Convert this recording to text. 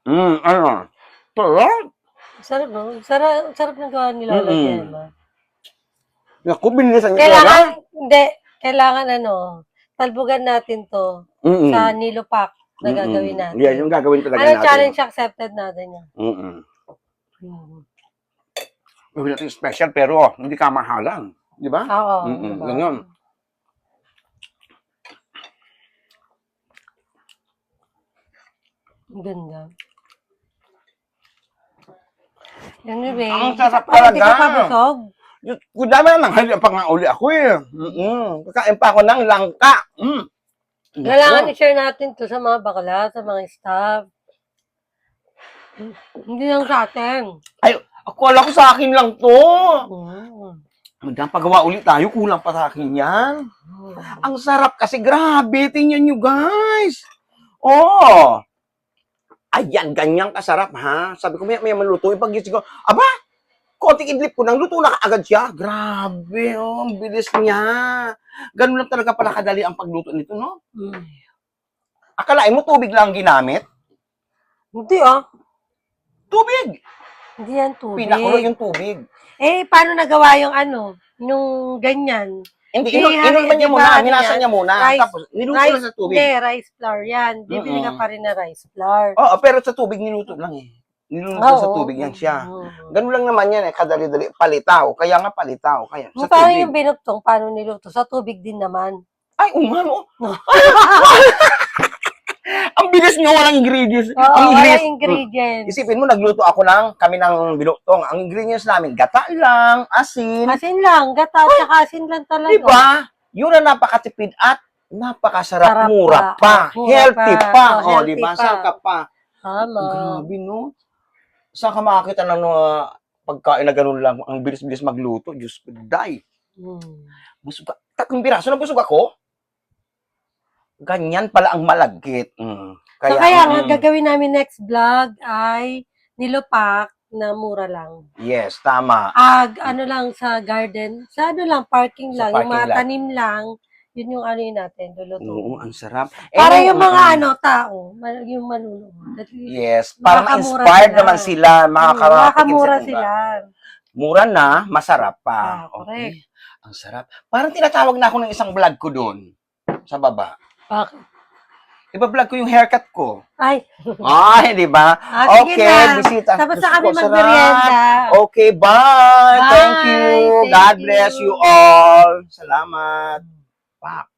Ano? Sarap. Sarap, no? Sarap ng gawa ni Lola Gemma. Naku, binilisan niyo Kailangan, talaga. hindi, kailangan talbugan natin to sa Nilopak na gagawin natin. Yan, yung gagawin talaga Ano natin. challenge accepted natin yan? Gawin natin special pero hindi kamahalan. Di ba? Oo. Diba? Ganyan. Ganda. Anyway, Ang sarap hindi talaga. ka pa busog. Kung dami na nanghali pa nga uli ako eh. Kakain pa ako ng langka. Kailangan i-share natin to sa mga bakla, sa mga staff. Hindi lang sa atin. Ay, akala ko sa akin lang to. Madang pagawa ulit tayo, kulang pa sa akin yan. Ang sarap kasi, grabe. Tingnan nyo guys. Oh. Ayan, ganyan kasarap ha. Sabi ko, may maluto. Pag-gising ko, aba, konting idlip ko nang luto na agad siya. Grabe, oh, ang bilis niya. Ganun lang talaga pala kadali ang pagluto nito, no? Akalain mo tubig lang ginamit? Hindi Tubig! Hindi yan tubig. Pinakulo yung tubig. Eh, paano nagawa yung yung ganyan? Hindi, inulman niya muna, minasa niya muna. Rice, Tapos, niluto lang sa tubig. Hindi, rice flour yan. Bibili ka pa rin na rice flour. Oo, pero sa tubig niluto lang eh. Niluto sa tubig yan siya. Ganun lang naman yan eh, kadali-dali. Palitaw. Kaya nga palitaw. Kaya, sa Parang tubig. yung binugtong, paano niluto? Sa tubig din naman. Ay, umano. Ang bilis nga, walang ingredients. Oo, walang ingredients. Isipin mo, nagluto ako kami ng binutong. Ang ingredients namin, gata lang, asin. Asin lang, gata, tsaka asin lang talaga. Diba? Yun na napakatipid at napakasarap, mura pa. Healthy pa. O, diba? Saka pa. Tama. Grabe, no? Saan ka makakita ng pagkain na ganun lang? Ang bilis-bilis magluto. Diyos ko, die. Busog ka. 3 piraso na busog ako? Ganyan pala ang malagkit. Kaya nga, gagawin namin next vlog ay nilopak na mura lang. Yes, tama. Ano lang sa garden, sa parking lang, yung mga tanim lang, yun yung yun natin, luluto. Oo, ang sarap. Para yung mga tao, yung manunod. Yes, para ma-inspired naman sila, makakamura sila. Mura na, masarap pa. Correct. Okay. Ang sarap. Parang tinatawag na ako ng isang vlog ko doon, sa baba. Bakit? Iba-vlog ko yung haircut ko. Ay, di ba? sige na. Bisita. Tapos na kami mag-merienda. Okay, bye. Thank you. God bless you all. Salamat. Pak.